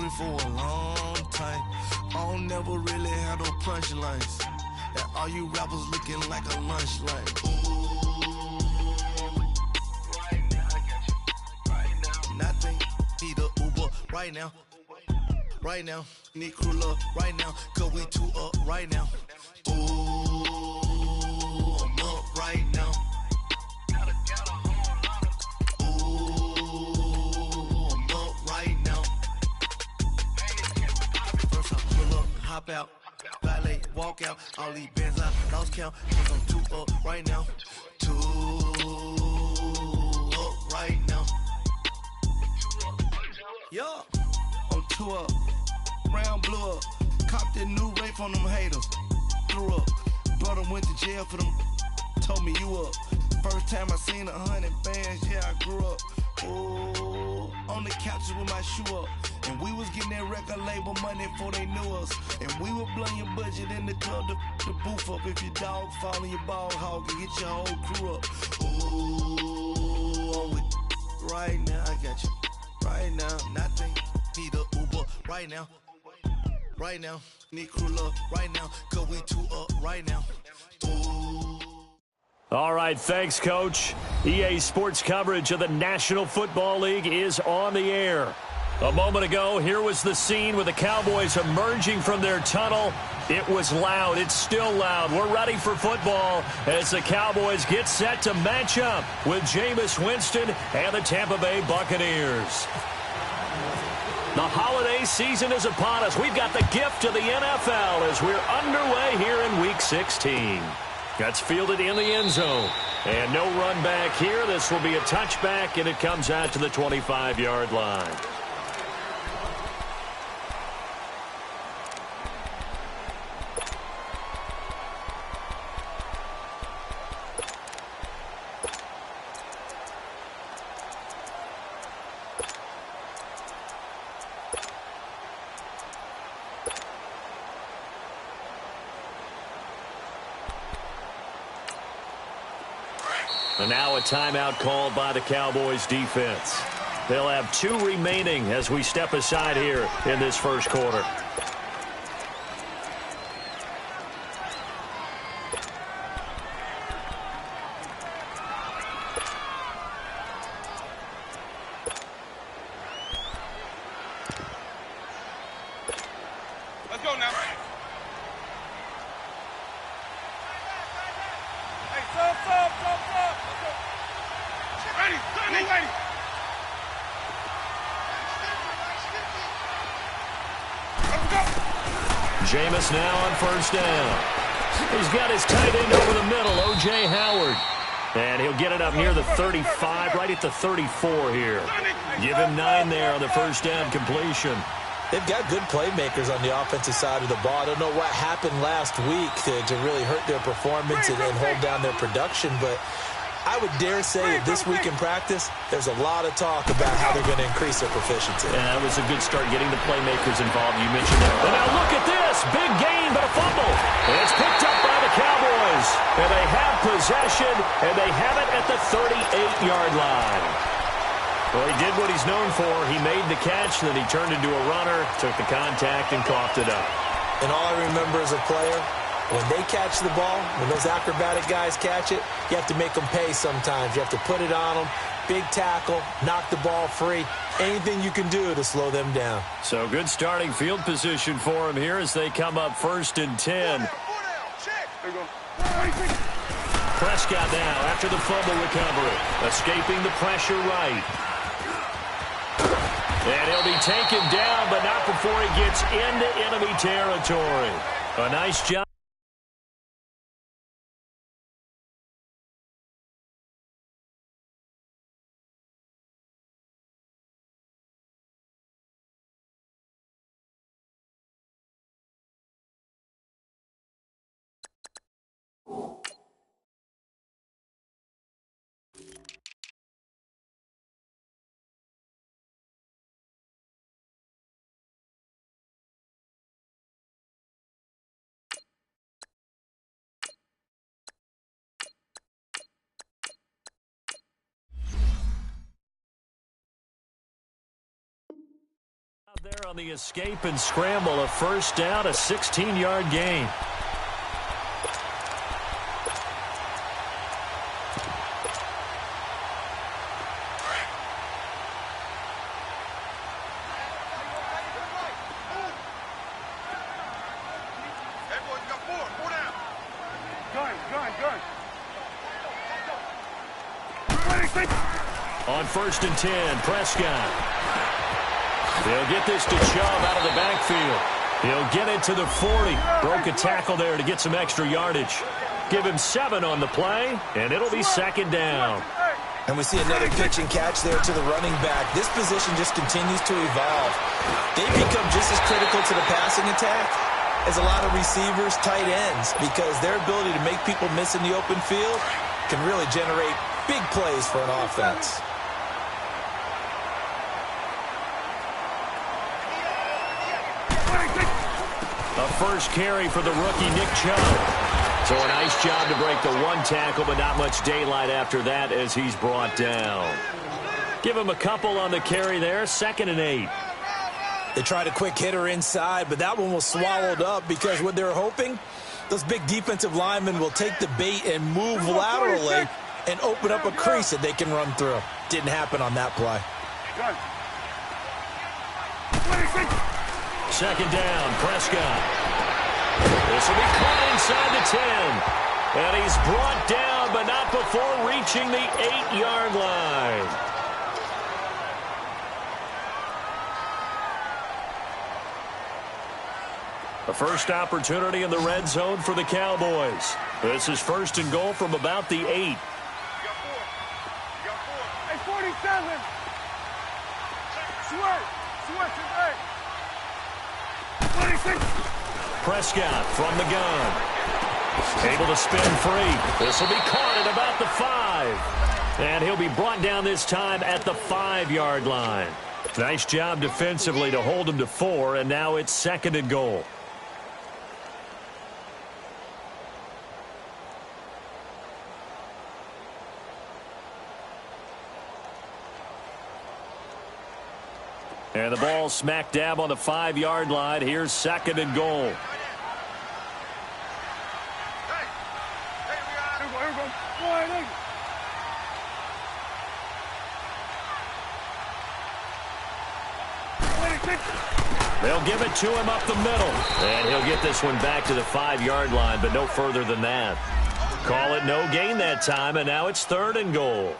moving for a long time. I don't never really have no punchlines. And all you rappers looking like a lunch line. Right now, I got you. Right now. Nothing. Need a Uber right now. Right now. Need crew up right now. Cause we two up right now. Ooh, I'm up right now. Ooh, I'm up right now. First I pull up, hop out. Valet, walk out. All these bands I lost count. Cause I'm two up right now. Two up right now. Yeah, I'm two up. Round blew up. Copped that new rape on them haters. Threw up. Brother went to jail for them. Told me you up. First time I seen 100 bands, yeah, I grew up. Ooh, on the couches with my shoe up. And we was getting that record label money before they knew us. And we were blowing your budget in the club to boof up. If your dog fall in your ball hog and get your whole crew up. Ooh, I'm with right now, I got you. Right now, nothing. Need a Uber right now. Right now, need crew up right now. Cause we two up right now. Ooh. All right, thanks, Coach. EA Sports coverage of the National Football League is on the air. A moment ago, here was the scene with the Cowboys emerging from their tunnel. It was loud. It's still loud. We're ready for football as the Cowboys get set to match up with Jameis Winston and the Tampa Bay Buccaneers. The holiday season is upon us. We've got the gift of the NFL as we're underway here in Week 16. That's fielded in the end zone. And no run back here. This will be a touchback, and it comes out to the 25-yard line. And now a timeout called by the Cowboys defense. They'll have 2 remaining as we step aside here in this first quarter. Let's go now. Hey, sub. Ready. Let's go. Jameis now on first down. He's got his tight end over the middle, O.J. Howard. And he'll get it up near the 35, right at the 34 here. Give him 9 there on the first down completion. They've got good playmakers on the offensive side of the ball. I don't know what happened last week to really hurt their performance and hold down their production, but I would dare say that this week in practice, there's a lot of talk about how they're going to increase their proficiency. And that was a good start getting the playmakers involved. You mentioned that. And now look at this. Big gain, but a fumble. And it's picked up by the Cowboys. And they have possession, and they have it at the 38-yard line. Well, he did what he's known for. He made the catch, then he turned into a runner, took the contact, and coughed it up. And all I remember as a player, when they catch the ball, when those acrobatic guys catch it, you have to make them pay sometimes. You have to put it on them, big tackle, knock the ball free, anything you can do to slow them down. So good starting field position for him here as they come up 1st and 10. Prescott now after the fumble recovery, escaping the pressure right. And he'll be taken down, but not before he gets into enemy territory. A nice job. on the escape and scramble. A first down, a 16-yard gain. On 1st and 10, Prescott. They'll get this to Chubb out of the backfield. He'll get it to the 40. Broke a tackle there to get some extra yardage. Give him 7 on the play, and it'll be 2nd down. And we see another pitch and catch there to the running back. This position just continues to evolve. They become just as critical to the passing attack as a lot of receivers, tight ends, because their ability to make people miss in the open field can really generate big plays for an offense. A first carry for the rookie Nick Chubb. So a nice job to break the 1 tackle, but not much daylight after that as he's brought down. Give him a couple on the carry there, 2nd and 8. They tried a quick hitter inside, but that one was swallowed up because what they're hoping, those big defensive linemen will take the bait and move laterally and open up a crease that they can run through. Didn't happen on that play. 2nd down, Prescott. This will be caught inside the 10. And he's brought down, but not before reaching the 8-yard line. The first opportunity in the red zone for the Cowboys. This is 1st and goal from about the 8. You got 4. Hey, 47. Switch, hey. 26. Prescott from the gun. Able to spin free. This will be caught at about the 5. And he'll be brought down this time at the 5-yard line. Nice job defensively to hold him to 4, and now it's 2nd and goal. And the ball smack dab on the 5-yard line. Here's 2nd and goal. They'll give it to him up the middle. And he'll get this one back to the 5-yard line, but no further than that. Call it no gain that time, and now it's 3rd and goal.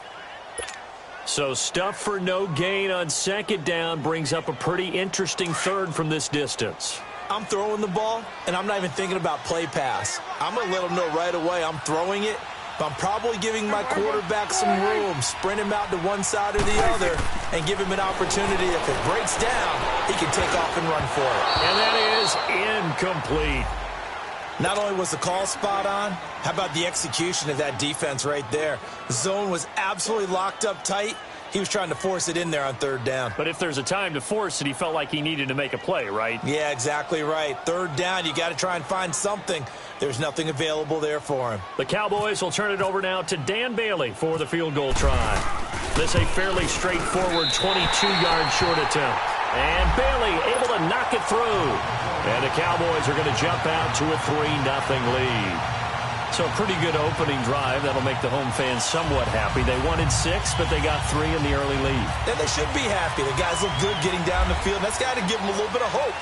So stuff for no gain on 2nd down brings up a pretty interesting 3rd from this distance. I'm throwing the ball, and I'm not even thinking about play pass. I'm going to let them know right away I'm throwing it, but I'm probably giving my quarterback some room, sprint him out to one side or the other, and give him an opportunity. If it breaks down, he can take off and run for it. And that is incomplete. Not only was the call spot on, how about the execution of that defense right there? The zone was absolutely locked up tight. He was trying to force it in there on 3rd down. But if there's a time to force it, he felt like he needed to make a play, right? Yeah, exactly right. 3rd down, you got to try and find something. There's nothing available there for him. The Cowboys will turn it over now to Dan Bailey for the field goal try. This a fairly straightforward 22-yard short attempt. And Bailey able to knock it through. And the Cowboys are going to jump out to a 3-0 lead. So a pretty good opening drive. That'll make the home fans somewhat happy. They wanted 6, but they got 3 in the early lead. And they should be happy. The guys look good getting down the field. That's got to give them a little bit of hope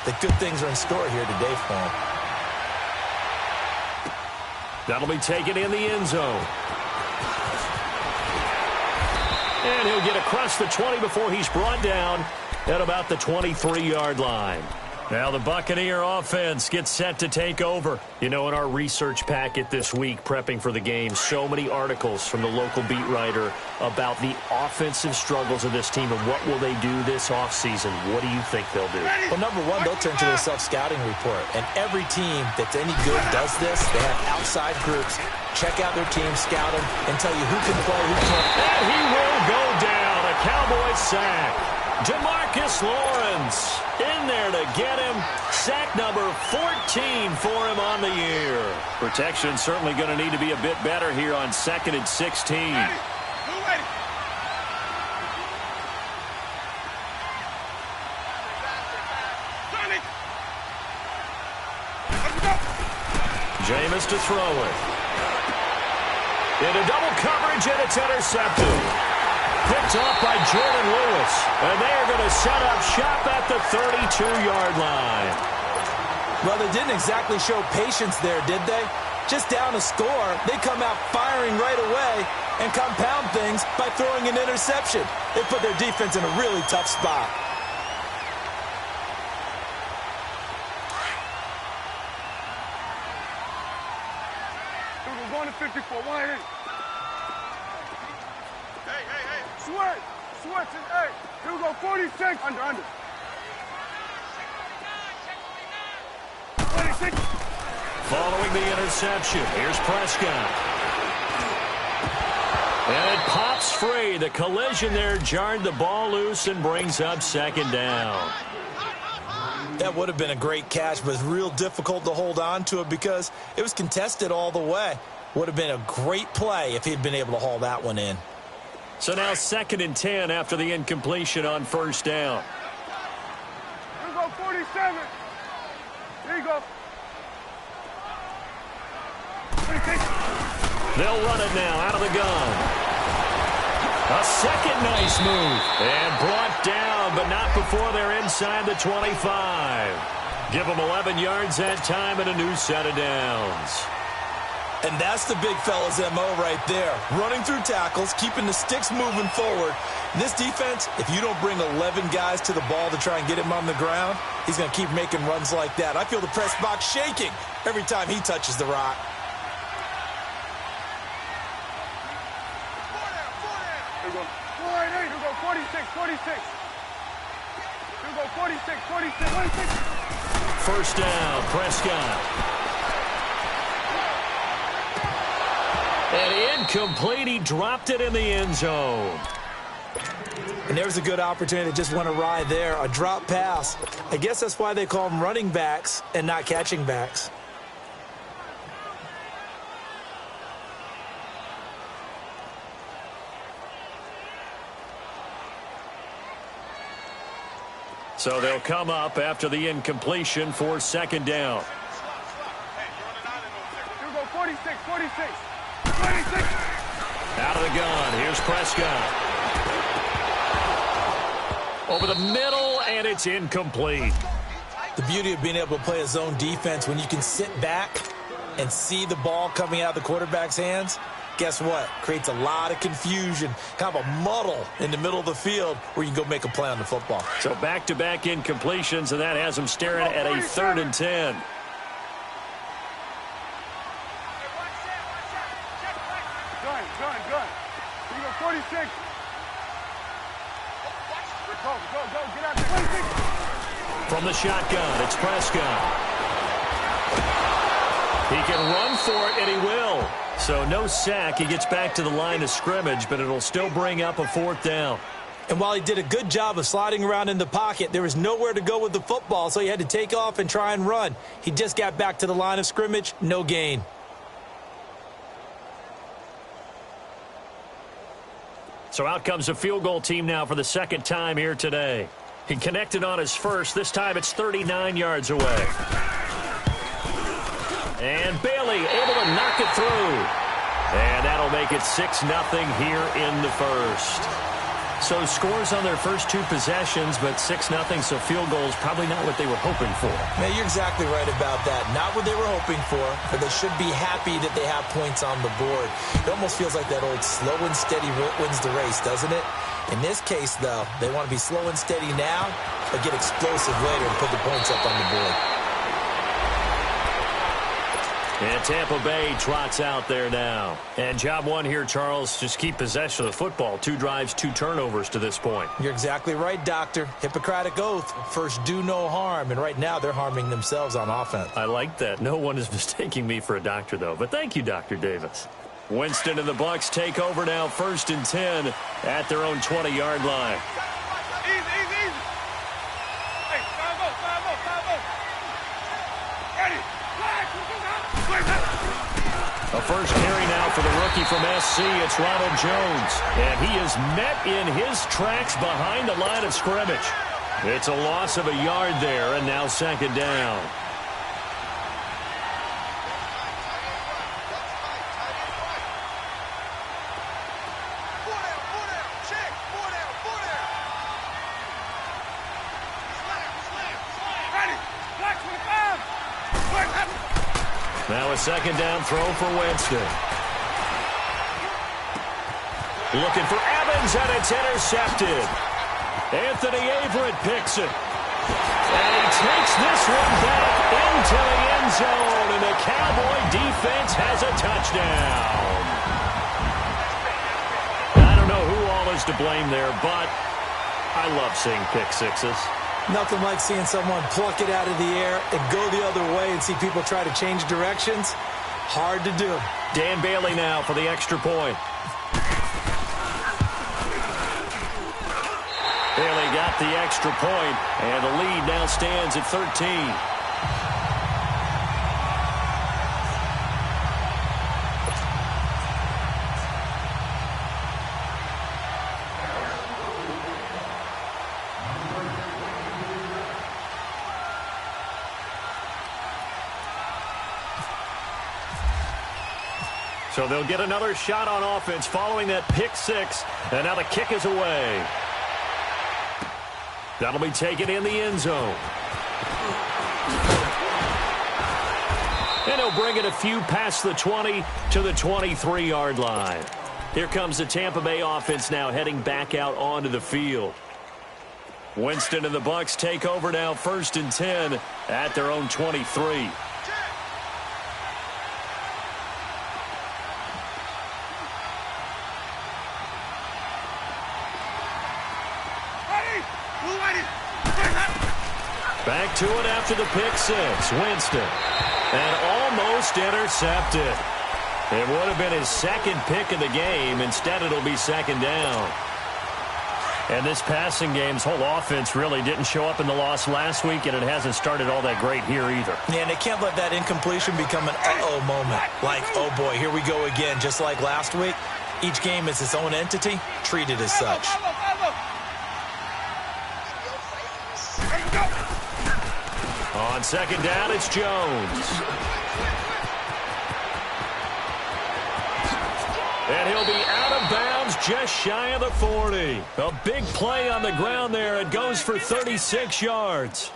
that good things are in store here today for them. That'll be taken in the end zone. And he'll get across the 20 before he's brought down at about the 23-yard line. Now the Buccaneer offense gets set to take over. You know, in our research packet this week, prepping for the game, so many articles from the local beat writer about the offensive struggles of this team and what will they do this offseason. What do you think they'll do? Well, number one, they'll turn to their self-scouting report. And every team that's any good does this. They have outside groups. Check out their team, scout them, and tell you who can play, who can't. And he will go down. A Cowboys sack. DeMarcus Lawrence in there to get him. Sack number 14 for him on the year. Protection certainly going to need to be a bit better here on 2nd and 16. Jameis to throw it. Into double coverage, and it's intercepted. Picked off by Jordan Lewis. And they are going to set up shop at the 32-yard line. Well, they didn't exactly show patience there, did they? Just down a score, they come out firing right away and compound things by throwing an interception. They put their defense in a really tough spot. We're going to 54. 180. Hey. Switch. Hey, here we go. 46. Under. 26. Following the interception, here's Prescott. And it pops free. The collision there jarred the ball loose and brings up second down. That would have been a great catch, but it's real difficult to hold on to it because it was contested all the way. Would have been a great play if he'd been able to haul that one in. So now 2nd and 10 after the incompletion on first down. Here we go. 47. Here you go. 26. They'll run it now out of the gun. A second nice move. And brought down, but not before they're inside the 25. Give them 11 yards that time and a new set of downs. And that's the big fella's MO right there. Running through tackles, keeping the sticks moving forward. This defense, if you don't bring 11 guys to the ball to try and get him on the ground, he's going to keep making runs like that. I feel the press box shaking every time he touches the rock. Here we go. 4-8. Here we go. 46. Here we go. 46. First down, Prescott. And incomplete. He dropped it in the end zone. And there's a good opportunity that just went awry there. A drop pass. I guess that's why they call them running backs and not catching backs. So they'll come up after the incompletion for second down. Here we go. 46. 26. Out of the gun. Here's Prescott. Over the middle, and it's incomplete. The beauty of being able to play a zone defense when you can sit back and see the ball coming out of the quarterback's hands, guess what? Creates a lot of confusion, kind of a muddle in the middle of the field where you can go make a play on the football. So back-to-back incompletions, and that has them staring at a 3rd and 10. Gun. Here we go. 46. Go. Get out there. 26. From the shotgun, it's Prescott. He can run for it, and he will. So no sack. He gets back to the line of scrimmage, but it'll still bring up a 4th down. And while he did a good job of sliding around in the pocket, there was nowhere to go with the football, so he had to take off and try and run. He just got back to the line of scrimmage, no gain. So out comes a field goal team now for the 2nd time here today. He connected on his first. This time it's 39 yards away. And Bailey able to knock it through. And that'll make it 6-0 here in the first. So scores on their first 2 possessions, but 6-0, so field goals probably not what they were hoping for. Man, you're exactly right about that. Not what they were hoping for, but they should be happy that they have points on the board. It almost feels like that old slow and steady wins the race, doesn't it? In this case, though, they want to be slow and steady now, but get explosive later and put the points up on the board. And Tampa Bay trots out there now. And job one here, Charles, just keep possession of the football. 2 drives, 2 turnovers to this point. You're exactly right, Doctor. Hippocratic oath. First, do no harm. And right now, they're harming themselves on offense. I like that. No one is mistaking me for a doctor, though. But thank you, Dr. Davis. Winston and the Bucs take over now, 1st and 10 at their own 20-yard line. Easy. Hey, time up. Ready. A first carry now for the rookie from SC. It's Ronald Jones. And he is met in his tracks behind the line of scrimmage. It's a loss of a yard there, and now 2nd down. Now a second down throw for Winston. Looking for Evans, and it's intercepted. Anthony Averett picks it. And he takes this one back into the end zone, and the Cowboy defense has a touchdown. I don't know who all is to blame there, but I love seeing pick sixes. Nothing like seeing someone pluck it out of the air and go the other way and see people try to change directions. Hard to do. Dan Bailey now for the extra point. Bailey got the extra point, and the lead now stands at 13. So they'll get another shot on offense following that pick six, and now the kick is away. That'll be taken in the end zone. And he'll bring it a few past the 20 to the 23-yard line. Here comes the Tampa Bay offense now heading back out onto the field. Winston and the Bucs take over now 1st and 10 at their own 23. Back to it after the pick six. Winston. And almost intercepted. It would have been his second pick of the game. Instead, it'll be second down. And this passing game's whole offense really didn't show up in the loss last week, and it hasn't started all that great here either. Yeah, and they can't let that incompletion become an uh-oh moment. Like, oh boy, here we go again. Just like last week, each game is its own entity, treated as such. On second down, it's Jones. And he'll be out of bounds just shy of the 40. A big play on the ground there. It goes for 36 yards.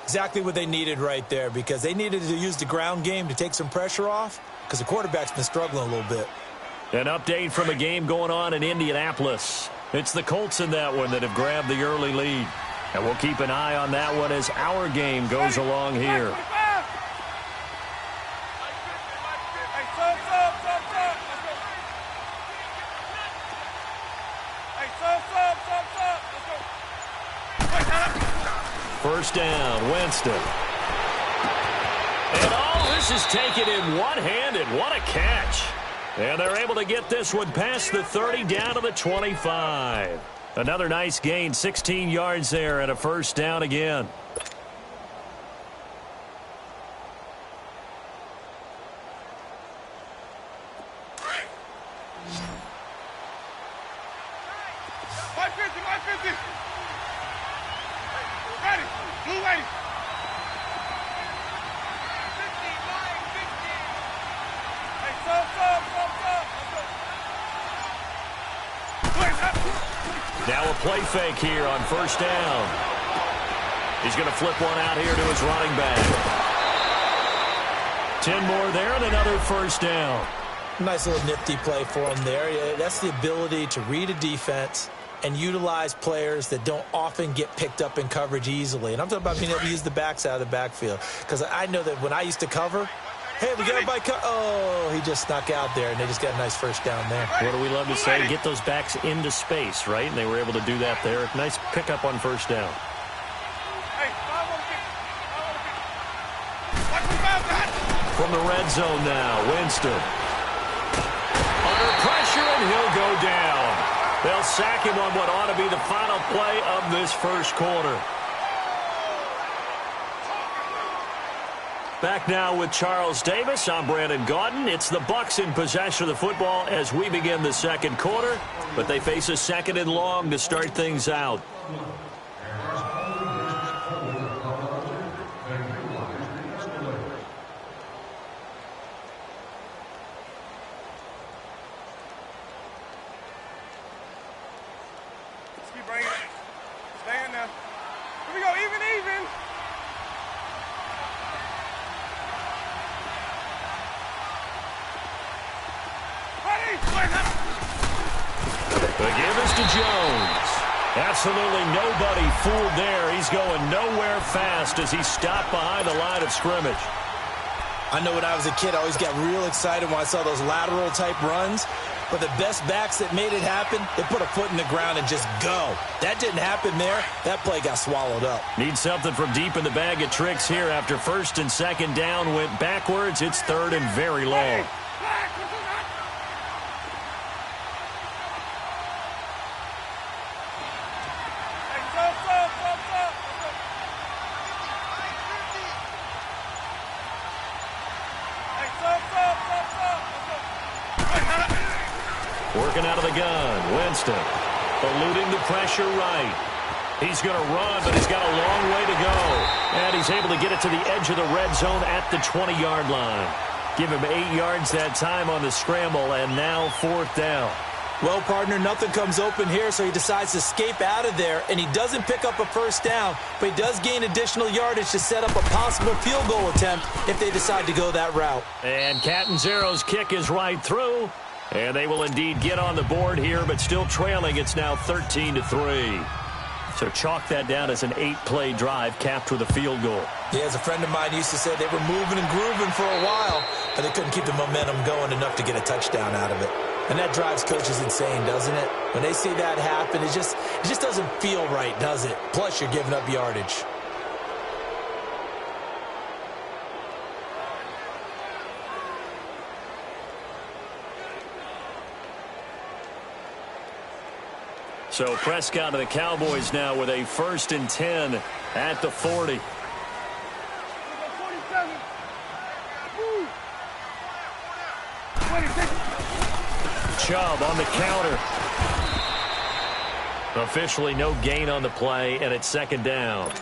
Exactly what they needed right there, because they needed to use the ground game to take some pressure off, because the quarterback's been struggling a little bit. An update from a game going on in Indianapolis. It's the Colts in that one that have grabbed the early lead. And we'll keep an eye on that one as our game goes along here. First down, Winston. And all this is taken in one-handed. What a catch. And they're able to get this one past the 30 down to the 25. Another nice gain, 16 yards there, and a first down again. Ready. Blue ready. Hey, stop. Now a play fake here on first down. He's going to flip one out here to his running back. 10 more there and another first down. Nice little nifty play for him there. Yeah, that's the ability to read a defense and utilize players that don't often get picked up in coverage easily. And I'm talking about being able to use the backside of the backfield. Because I know that when I used to cover, hey, we got a bike. Oh, he just snuck out there, and they just got a nice first down there. What do we love to say? Get those backs into space, right? And they were able to do that there. Nice pickup on first down. From the red zone now, Winston. Under pressure, and he'll go down. They'll sack him on what ought to be the final play of this first quarter. Back now with Charles Davis. I'm Brandon Gaudin. It's the Bucs in possession of the football as we begin the second quarter, but they face a second and long to start things out. Let's keep bringing it. Stay in there. Here we go, even. to Jones. Absolutely nobody fooled there. He's going nowhere fast as he stopped behind the line of scrimmage. I know when I was a kid, I always got real excited when I saw those lateral-type runs. But the best backs that made it happen, they put a foot in the ground and just go. That didn't happen there. That play got swallowed up. Need something from deep in the bag of tricks here after first and second down went backwards. It's third and very long. Working out of the gun, Winston, eluding the pressure right. He's going to run, but he's got a long way to go. And he's able to get it to the edge of the red zone at the 20-yard line. Give him 8 yards that time on the scramble, and now fourth down. Well, partner, nothing comes open here, so he decides to escape out of there, and he doesn't pick up a first down, but he does gain additional yardage to set up a possible field goal attempt if they decide to go that route. And Catanzaro's kick is right through. And they will indeed get on the board here, but still trailing. It's now 13-3. So chalk that down as an 8-play drive capped with a field goal. Yeah, as a friend of mine used to say, they were moving and grooving for a while, but they couldn't keep the momentum going enough to get a touchdown out of it. And that drives coaches insane, doesn't it? When they see that happen, it just doesn't feel right, does it? Plus, you're giving up yardage. So Prescott and the Cowboys now with a 1st and 10 at the 40. 47. Woo. 26. Chubb on the counter. Officially no gain on the play, and it's second down.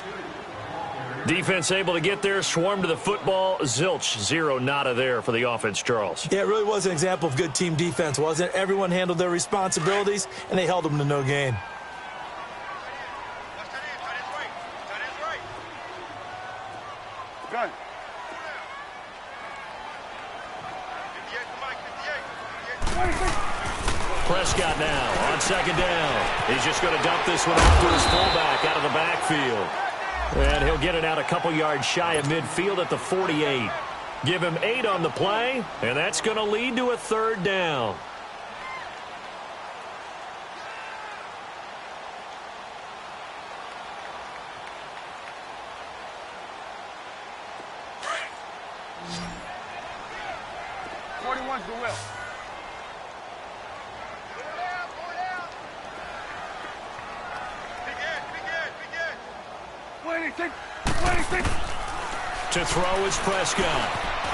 Defense able to get there, swarm to the football. Zilch, zero nada there for the offense, Charles. Yeah, it really was an example of good team defense, wasn't it? Everyone handled their responsibilities, and they held them to no gain. Gun. Prescott now on second down. He's just going to dump this one off to his fullback out of the backfield. And he'll get it out a couple yards shy of midfield at the 48. Give him 8 on the play, and that's going to lead to a third down. One's the will. To throw is Prescott.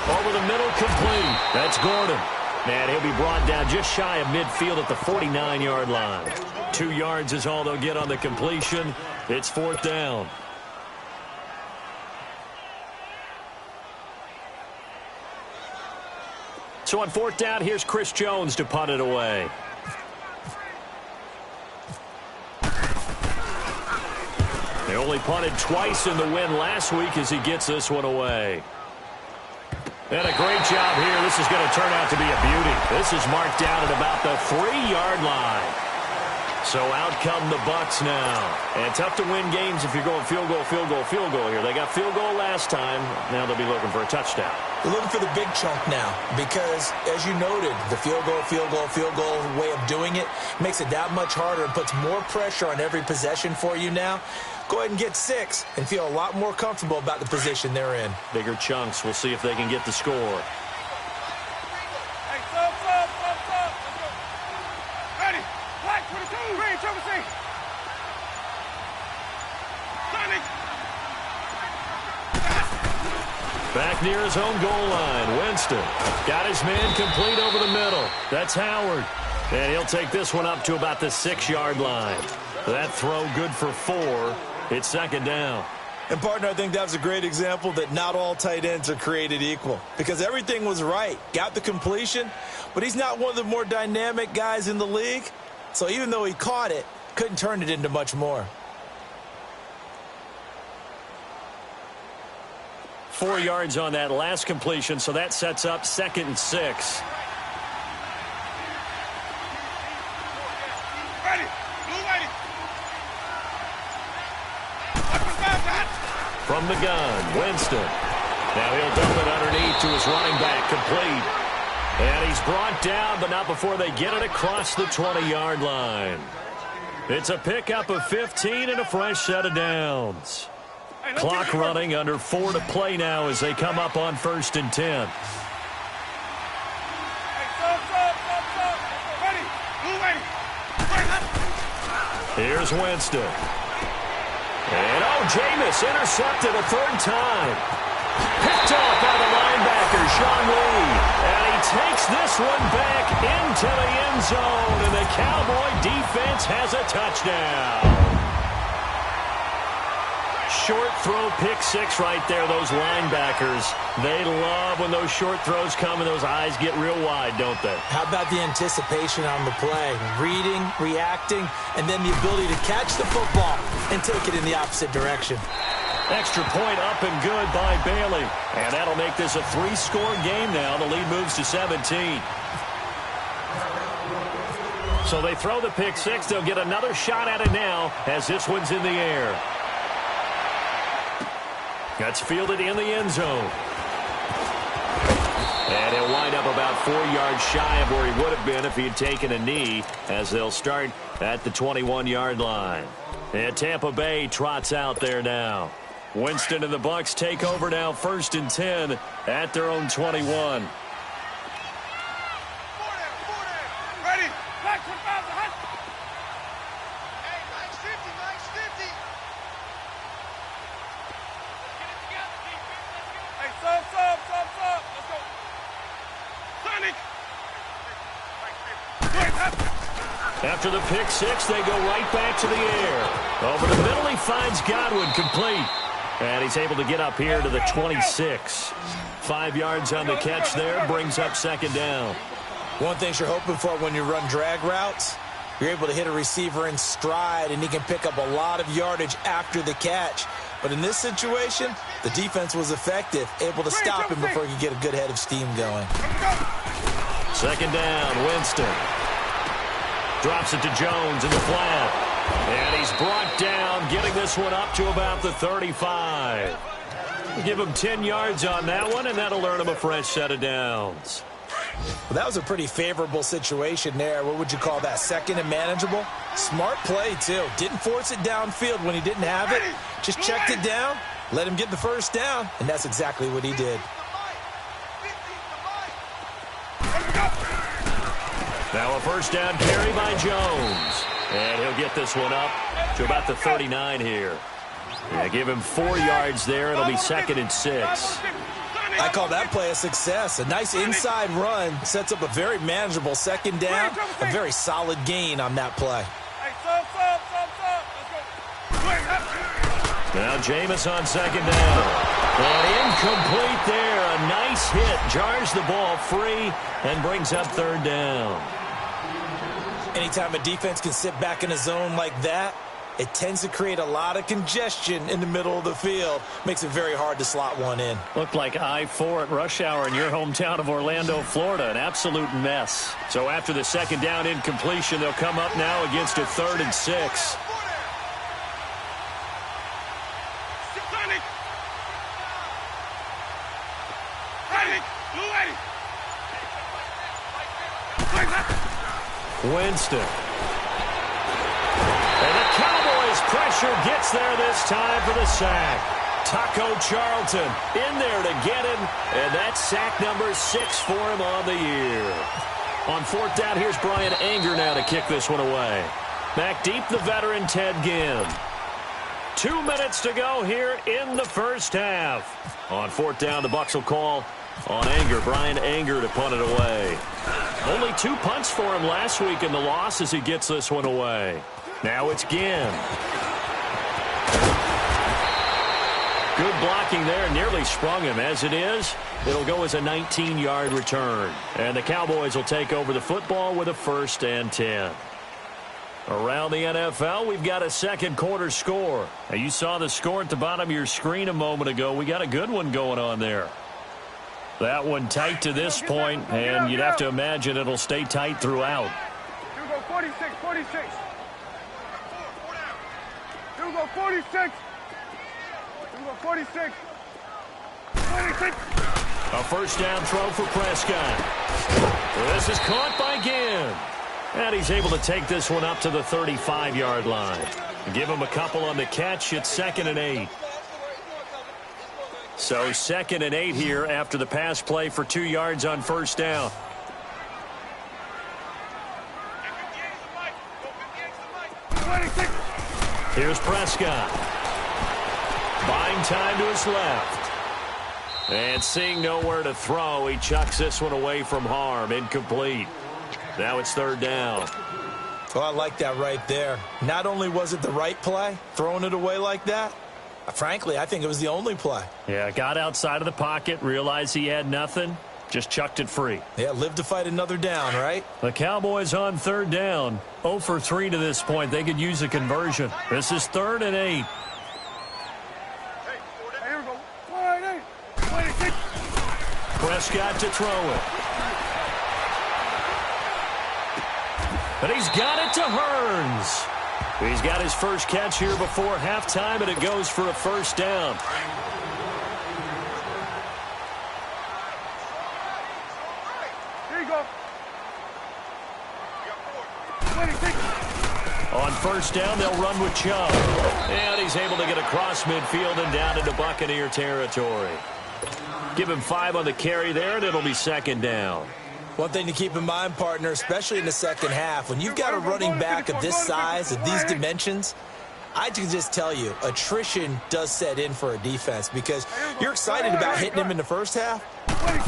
Over the middle, complete. That's Gordon. And he'll be brought down just shy of midfield at the 49-yard line. 2 yards is all they'll get on the completion. It's fourth down. So on fourth down, here's Chris Jones to punt it away. They only punted twice in the win last week as he gets this one away. And a great job here. This is going to turn out to be a beauty. This is marked down at about the 3-yard line. So out come the Bucs now. And tough to win games if you're going field goal, field goal, field goal here. They got field goal last time. Now they'll be looking for a touchdown. They're looking for the big chunk now because, as you noted, the field goal way of doing it makes it that much harder and puts more pressure on every possession for you now. Go ahead and get 6 and feel a lot more comfortable about the position they're in. Bigger chunks. We'll see if they can get the score. Hey, stop. Ready. Black 22. Green, triple C. Back near his own goal line, Winston got his man complete over the middle. That's Howard. And he'll take this one up to about the 6-yard line. That throw good for 4. It's second down. And, partner, I think that was a great example that not all tight ends are created equal because everything was right. Got the completion, but he's not one of the more dynamic guys in the league. So even though he caught it, couldn't turn it into much more. 4 yards on that last completion, so that sets up 2nd and 6. Ready. from the gun. Winston. Now he'll dump it underneath to his running back, complete. And he's brought down, but not before they get it across the 20-yard line. It's a pickup of 15 and a fresh set of downs. Clock running, under 4 to play now as they come up on 1st and 10. Here's Winston. And Jameis intercepted a 3rd time. Picked off by the linebacker, Sean Lee. And he takes this one back into the end zone. And the Cowboy defense has a touchdown. Short throw, pick 6 right there, those linebackers. They love when those short throws come and those eyes get real wide, don't they? How about the anticipation on the play? Reading, reacting, and then the ability to catch the football and take it in the opposite direction. Extra point up and good by Bailey. And that'll make this a 3-score game now. The lead moves to 17. So they throw the pick 6. They'll get another shot at it now as this one's in the air. That's fielded in the end zone. And he'll wind up about 4 yards shy of where he would have been if he had taken a knee, as they'll start at the 21-yard line. And Tampa Bay trots out there now. Winston and the Bucs take over now, 1st and 10 at their own 21. Ready? Let's go. Sonic. After the pick 6, they go right back to the air. Over the middle, he finds Godwin, complete. And he's able to get up here to the 26. 5 yards on the catch there, brings up 2nd down. One thing you're hoping for when you run drag routes, you're able to hit a receiver in stride, and he can pick up a lot of yardage after the catch. But in this situation, the defense was effective, able to stop him before he could get a good head of steam going. 2nd down, Winston. Drops it to Jones in the flat. And he's brought down, getting this one up to about the 35. Give him 10 yards on that one, and that'll earn him a fresh set of downs. Well, that was a pretty favorable situation there. What would you call that? 2nd and manageable? Smart play, too. Didn't force it downfield when he didn't have it. Just checked it down, let him get the 1st down, and that's exactly what he did. Now a 1st down carry by Jones. And he'll get this one up to about the 39 here. Yeah, give him 4 yards there. It'll be 2nd and 6. I call that play a success. A nice inside run sets up a very manageable 2nd down. A very solid gain on that play. Now Jameis on 2nd down. And incomplete there. A nice hit. Jars the ball free and brings up 3rd down. Anytime a defense can sit back in a zone like that, it tends to create a lot of congestion in the middle of the field. Makes it very hard to slot one in. Looked like I-4 at rush hour in your hometown of Orlando, Florida. An absolute mess. So after the 2nd down incompletion, they'll come up now against a 3rd and 6. Winston. And the Cowboys pressure gets there this time for the sack. Taco Charlton in there to get him, and that's sack number 6 for him on the year. On 4th down, here's Brian Anger now to kick this one away. Back deep, the veteran Ted Ginn. 2 minutes to go here in the 1st half. On 4th down, the Bucs will call on Anger, Brian Anger, to punt it away. Only 2 punts for him last week in the loss as he gets this one away. Now it's Ginn. Good blocking there, nearly sprung him. As it is, it'll go as a 19-yard return. And the Cowboys will take over the football with a 1st and 10. Around the NFL, we've got a 2nd quarter score. Now, you saw the score at the bottom of your screen a moment ago. We got a good one going on there. That one tight to this point, and you'd have to imagine it'll stay tight throughout. You go 46, 46. You go 46. You go go 46. 26. A first down throw for Prescott. This is caught by Ginn. And he's able to take this one up to the 35-yard line. Give him a couple on the catch. It's 2nd and 8. So 2nd and 8 here after the pass play for 2 yards on first down. Here's Prescott. Buying time to his left. And seeing nowhere to throw, he chucks this one away from harm. Incomplete. Now it's 3rd down. Oh, I like that right there. Not only was it the right play, throwing it away like that, frankly, I think it was the only play. Yeah, got outside of the pocket, realized he had nothing, just chucked it free. Yeah, live to fight another down, right? The Cowboys on 3rd down. 0 for 3 to this point. They could use a conversion. This is 3rd and 8. Here we go. 48. 26. Prescott to throw it. But he's got it to Hearns. He's got his first catch here before halftime, and it goes for a first down. Here you go. 26. On first down, they'll run with Chubb. And he's able to get across midfield and down into Buccaneer territory. Give him 5 on the carry there, and it'll be 2nd down. One thing to keep in mind, partner, especially in the second half, when you've got a running back of this size, of these dimensions, I can just tell you, attrition does set in for a defense because you're excited about hitting him in the first half.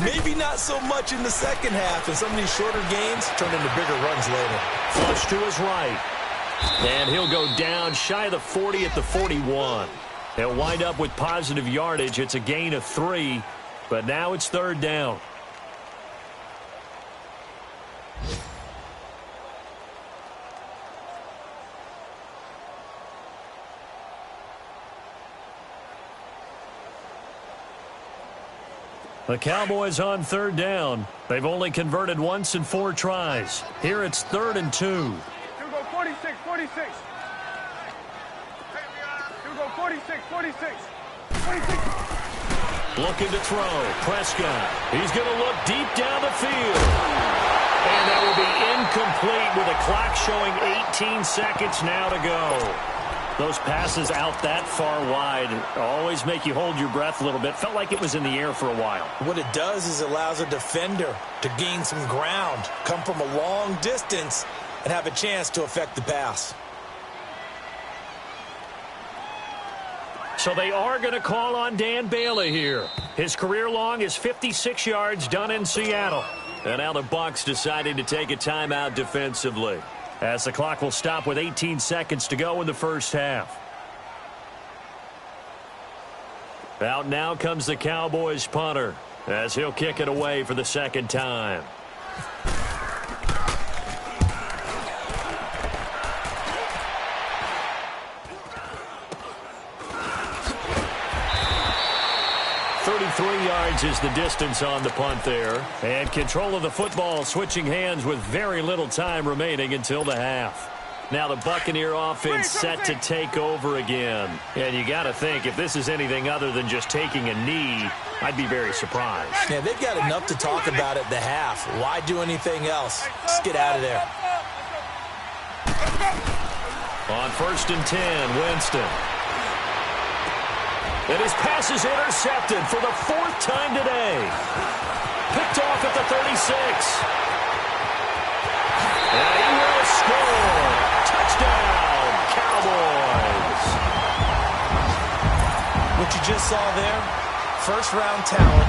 Maybe not so much in the second half, and some of these shorter gains turn into bigger runs later. Flush to his right. And he'll go down shy of the 40 at the 41. He'll wind up with positive yardage. It's a gain of 3, but now it's 3rd down. The Cowboys on 3rd down. They've only converted once in 4 tries. Here it's 3rd and 2. Here we go 46. 46. Here we go 46. 46. 26. Looking to throw. Prescott. He's going to look deep down the field. And that will be incomplete with a clock showing 18 seconds now to go. Those passes out that far wide always make you hold your breath a little bit. Felt like it was in the air for a while. What it does is it allows a defender to gain some ground, come from a long distance, and have a chance to affect the pass. So they are going to call on Dan Bailey here. His career long is 56 yards done in Seattle. And now the Bucs deciding to take a timeout defensively, as the clock will stop with 18 seconds to go in the first half. Out now comes the Cowboys punter, as he'll kick it away for the 2nd time. Yards is the distance on the punt there. And control of the football switching hands with very little time remaining until the half. Now the Buccaneer offense set to take over again. And you got to think, if this is anything other than just taking a knee, I'd be very surprised. Yeah, they've got enough to talk about at the half. Why do anything else? Just get out of there. On 1st and 10, Winston. And his pass is intercepted for the 4th time today. Picked off at the 36. And he will score. Touchdown, Cowboys. What you just saw there, first-round talent,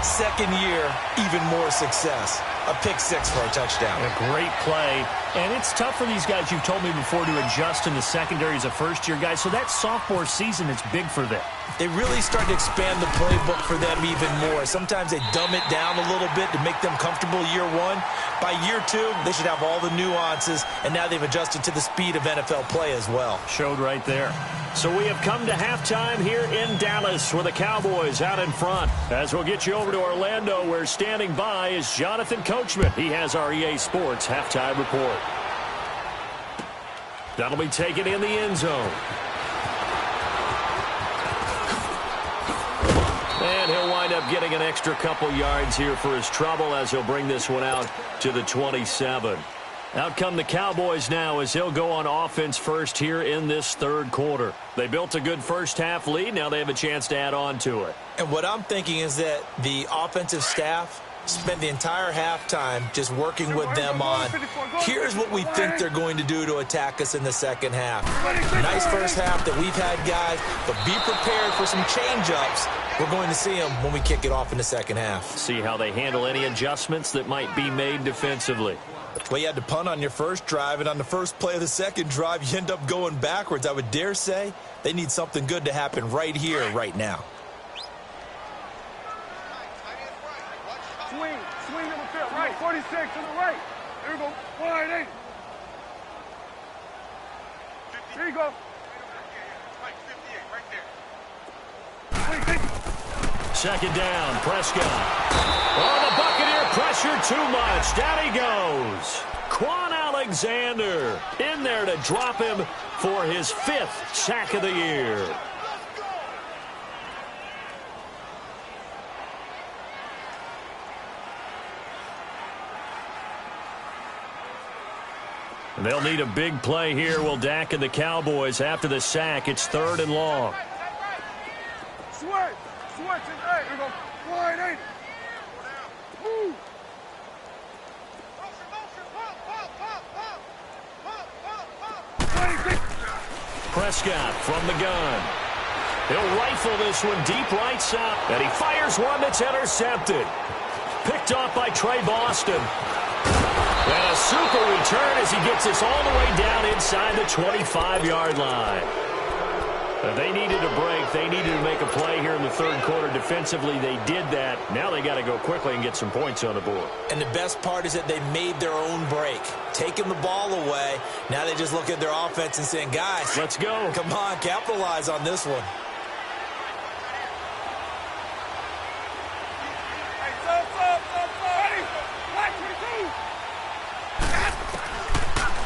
second year, even more success. A pick 6 for a touchdown. A great play. And it's tough for these guys, you've told me before, to adjust in the secondary as a first-year guy. So that sophomore season is big for them. They really start to expand the playbook for them even more. Sometimes they dumb it down a little bit to make them comfortable year 1. By year 2, they should have all the nuances, and now they've adjusted to the speed of NFL play as well. Showed right there. So we have come to halftime here in Dallas with the Cowboys out in front. As we'll get you over to Orlando, where standing by is Jonathan Coachman. He has our EA Sports halftime report. That'll be taken in the end zone. up getting an extra couple yards here for his trouble as he'll bring this one out to the 27. Out come the Cowboys now as he'll go on offense first here in this third quarter. They built a good first-half lead. Now they have a chance to add on to it. And what I'm thinking is that the offensive staff spent the entire halftime just working with them on, here's what we think they're going to do to attack us in the second half. Nice first half that we've had, guys, but be prepared for some change-ups. We're going to see them when we kick it off in the second half. See how they handle any adjustments that might be made defensively. Well, you had to punt on your first drive, and on the first play of the second drive, you end up going backwards. I would dare say they need something good to happen right here, right now. Swing on the field. Right, 46 to the right. There we go. Wide 8. Here you go. Right, 58, right there. Second down, Prescott. Oh, the Buccaneer pressure too much. Down he goes. Quan Alexander in there to drop him for his 5th sack of the year. They'll need a big play here. Will Dak and the Cowboys after the sack. It's 3rd and long. Switch. Hey, here we go. Wide 8. Move. Prescott from the gun. He'll rifle this one deep right side. And he fires one that's intercepted. Picked off by Trey Boston. And a super return as he gets this all the way down inside the 25-yard line. They needed a break. They needed to make a play here in the third quarter. Defensively, they did that. Now they got to go quickly and get some points on the board. And the best part is that they made their own break. Taking the ball away. Now they just look at their offense and saying, guys, let's go. Come on, capitalize on this one.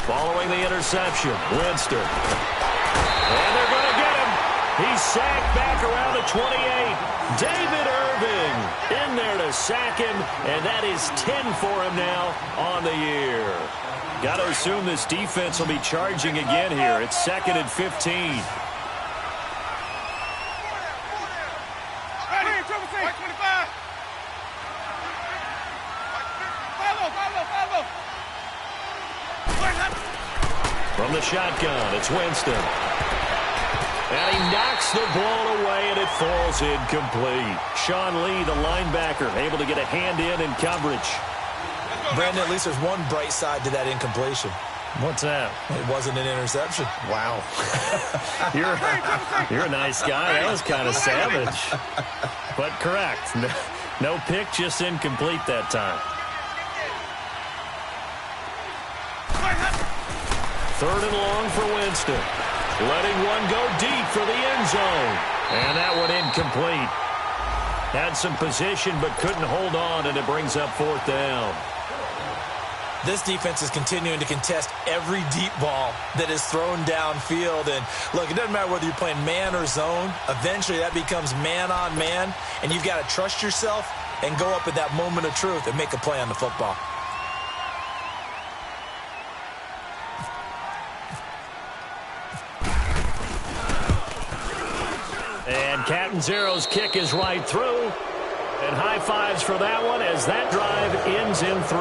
Following the interception, Winston. And they're going to get him. He's sacked back around the 28. David Irving in there to sack him, and that is 10 for him now on the year. Got to assume this defense will be charging again here. It's 2nd and 15. From the shotgun, it's Winston. And he knocks the ball away, and it falls incomplete. Sean Lee, the linebacker, able to get a hand in coverage. Brandon, at least there's one bright side to that incompletion. What's that? It wasn't an interception. Wow. You're a nice guy. That was kind of savage. But correct. No pick, just incomplete that time. 3rd and long for Winston. Letting one go deep for the end zone. And that one incomplete. Had some position but couldn't hold on, and it brings up 4th down. This defense is continuing to contest every deep ball that is thrown downfield. And, look, it doesn't matter whether you're playing man or zone. Eventually that becomes man on man, and you've got to trust yourself and go up at that moment of truth and make a play on the football. And Catanzaro's kick is right through. And high fives for that one as that drive ends in 3.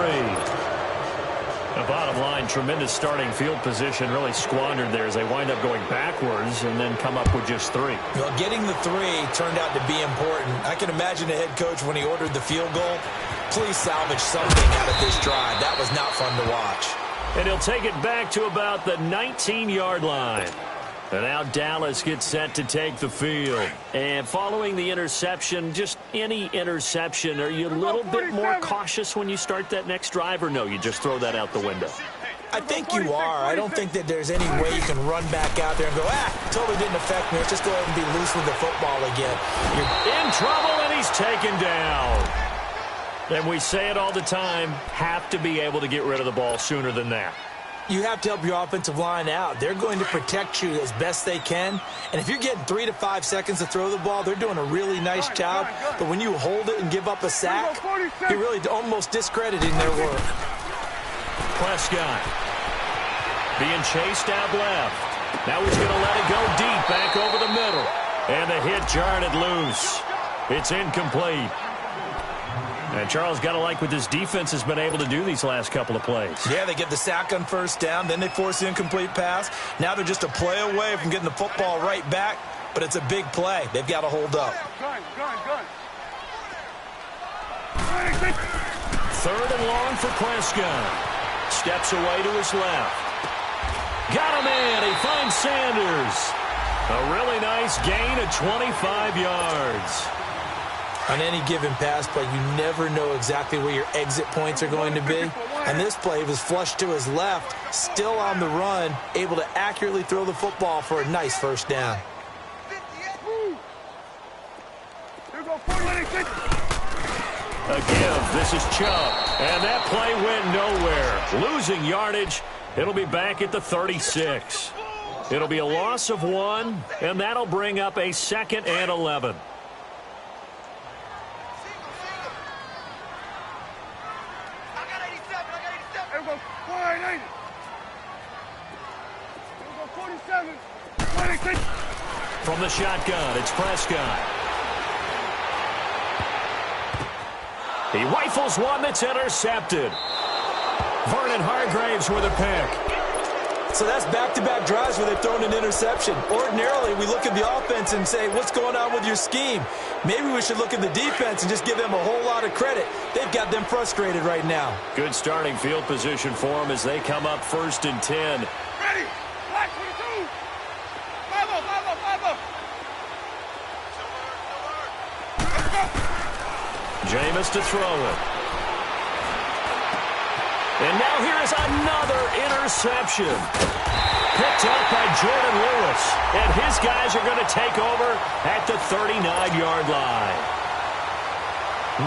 The bottom line, tremendous starting field position, really squandered there as they wind up going backwards and then come up with just 3. Well, getting the 3 turned out to be important. I can imagine the head coach when he ordered the field goal. Please salvage something out of this drive. That was not fun to watch. And he'll take it back to about the 19-yard line. And now Dallas gets set to take the field. And following the interception, just any interception, are you a little bit more cautious when you start that next drive, or no, you just throw that out the window? I think you are. I don't think that there's any way you can run back out there and go, totally didn't affect me. Let's just go ahead and be loose with the football again. You're in trouble, and he's taken down. And we say it all the time, have to be able to get rid of the ball sooner than that. you have to help your offensive line out. They're going to protect you as best they can. And if you're getting 3 to 5 seconds to throw the ball, they're doing a really nice job. But when you hold it and give up a sack, you're really almost discrediting their work. Prescott being chased out left. Now he's going to let it go deep back over the middle. And the hit jarred it loose. It's incomplete. And Charles, got to like what this defense has been able to do these last couple of plays. Yeah, they get the sack on first down, then they force the incomplete pass. Now they're just a play away from getting the football right back, but it's a big play. They've got to hold up. Gun. 3rd and long for Prescott. Steps away to his left. Got him in. He finds Sanders. A really nice gain of 25 yards. On any given pass play, you never know exactly where your exit points are going to be. And this play was flushed to his left, still on the run, able to accurately throw the football for a nice first down. A give. This is Chubb. And that play went nowhere. Losing yardage. It'll be back at the 36. It'll be a loss of 1, and that'll bring up a 2nd and 11. From the shotgun, it's Prescott. He rifles one that's intercepted. Vernon Hargraves with a pick. So that's back-to-back drives where they've thrown an interception. Ordinarily, we look at the offense and say, what's going on with your scheme? Maybe we should look at the defense and just give them a whole lot of credit. They've got them frustrated right now. Good starting field position for them as they come up 1st and 10. Ready. Black 22. 5-0. Jameis to throw it. And now here is another interception. Picked up by Jordan Lewis. And his guys are going to take over at the 39-yard line.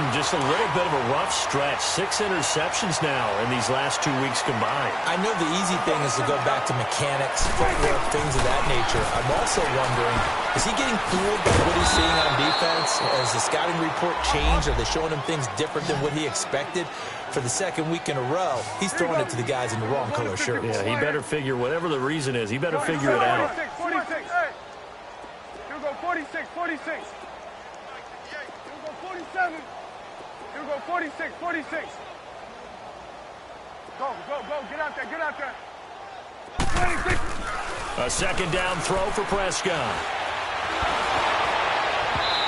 Just a little bit of a rough stretch. 6 interceptions now in these last 2 weeks combined. I know the easy thing is to go back to mechanics, footwork, things of that nature. I'm also wondering, is he getting fooled by what he's seeing on defense? Has the scouting report changed? Are they showing him things different than what he expected? For the 2nd week in a row, he's throwing it to the guys in the wrong color shirts. Yeah, he better figure, whatever the reason is, he better figure it out. 46. Hey. Here we go, 46. Here we go, 47. Here we go, 46. Go. Get out there. 26. A 2nd down throw for Prescott.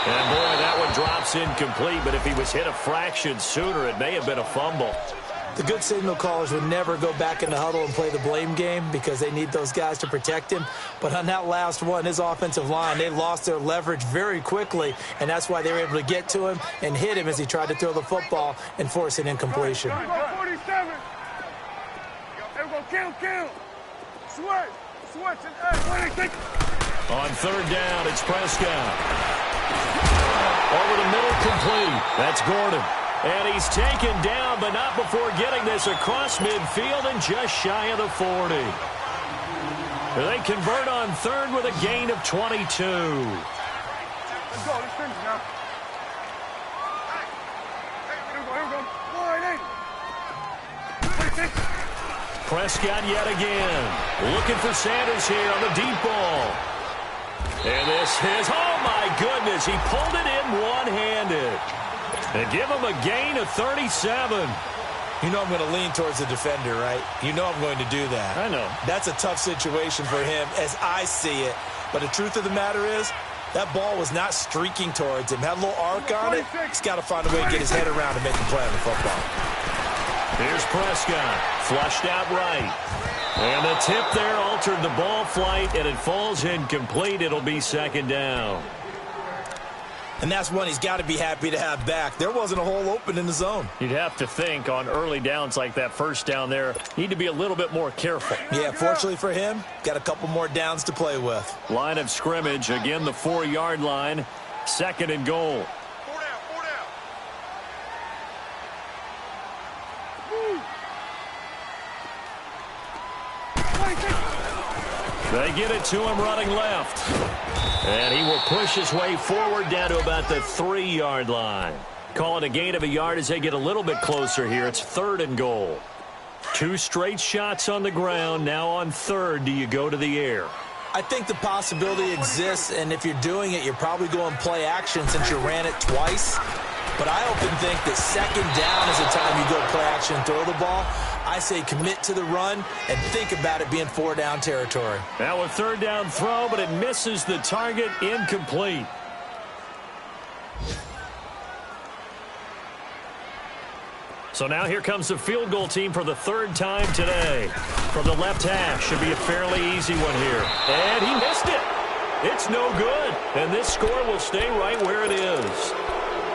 And, boy, that one drops incomplete, but if he was hit a fraction sooner, it may have been a fumble. The good signal callers would never go back in the huddle and play the blame game because they need those guys to protect him. But on that last one, his offensive line, they lost their leverage very quickly, and that's why they were able to get to him and hit him as he tried to throw the football and force an incompletion. Here we go, 47. Here we go, kill. Switch. On 3rd down, it's Prescott. Over the middle, complete. That's Gordon. And he's taken down, but not before getting this across midfield and just shy of the 40. They convert on 3rd with a gain of 22. Let's go. Let's finish now. Here we go. 4-8. Prescott yet again. Looking for Sanders here on the deep ball. And this is, oh my goodness, he pulled it in one-handed. And give him a gain of 37. You know I'm going to lean towards the defender, right? You know I'm going to do that. I know. That's a tough situation for him as I see it. But the truth of the matter is, that ball was not streaking towards him. Had a little arc on it. He's got to find a way to get his head around and make a play on the football. Here's Prescott, flushed out right. And the tip there altered the ball flight, and it falls incomplete. It'll be 2nd down. And that's one he's got to be happy to have back. There wasn't a hole open in the zone. You'd have to think on early downs like that 1st down there, need to be a little bit more careful. Yeah, fortunately for him, got a couple more downs to play with. Line of scrimmage, again the 4-yard line, 2nd and goal. They get it to him running left. And he will push his way forward down to about the 3-yard line. Call it a gain of a yard as they get a little bit closer here. It's 3rd and goal. 2 straight shots on the ground. Now on 3rd, do you go to the air? I think the possibility exists, and if you're doing it, you're probably going play action since you ran it twice. But I often think that 2nd down is the time you go play action and throw the ball. I say commit to the run and think about it being 4-down territory. Now a 3rd down throw, but it misses the target, incomplete. So now here comes the field goal team for the 3rd time today. From the left hash, should be a fairly easy one here. And he missed it. It's no good. And this score will stay right where it is.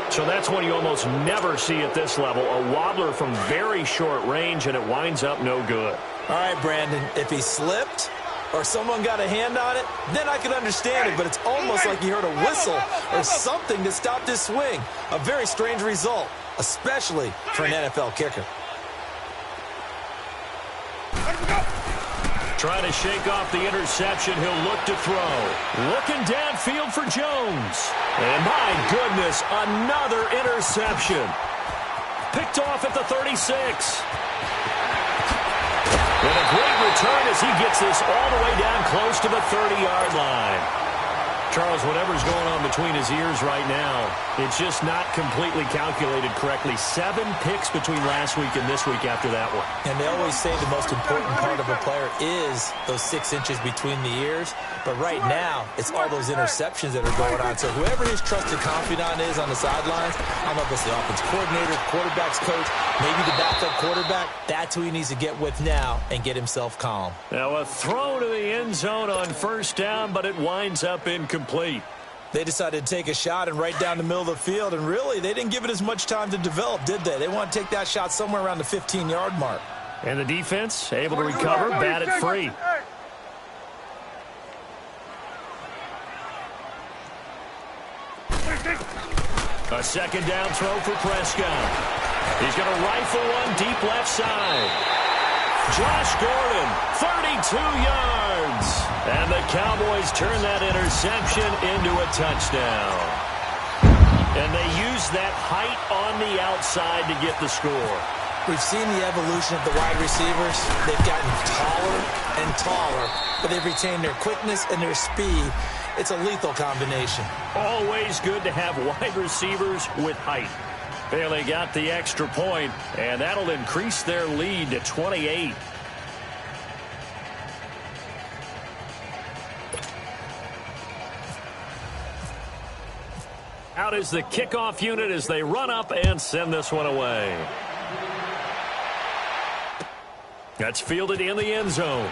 So that's one you almost never see at this level. A wobbler from very short range, and it winds up no good. All right, Brandon, if he slipped or someone got a hand on it, then I could understand it. But it's almost like he heard a whistle or something that stopped his swing. A very strange result, especially for an NFL kicker. Trying to shake off the interception. He'll look to throw. Looking downfield for Jones. And my goodness, another interception. Picked off at the 36. And a great return as he gets this all the way down close to the 30-yard line. Charles, whatever's going on between his ears right now, it's just not completely calculated correctly. 7 picks between last week and this week after that one. And they always say the most important part of a player is those 6 inches between the ears. But right now, it's all those interceptions that are going on. So whoever his trusted confidant is on the sidelines, I don't know if it's the offense coordinator, quarterback's coach, maybe the backup quarterback, that's who he needs to get with now and get himself calm. Now a throw to the end zone on 1st down, but it winds up incomplete. They decided to take a shot and right down the middle of the field, and really, they didn't give it as much time to develop, did they? They want to take that shot somewhere around the 15-yard mark. And the defense able to recover, bat it free. A 2nd down throw for Prescott. He's going to rifle one deep left side. Josh Gordon, 32 yards. And the Cowboys turn that interception into a touchdown. And they use that height on the outside to get the score. We've seen the evolution of the wide receivers. They've gotten taller and taller, but they've retained their quickness and their speed. It's a lethal combination. Always good to have wide receivers with height. They got the extra point, and that'll increase their lead to 28. Out is the kickoff unit as they run up and send this one away. That's fielded in the end zone.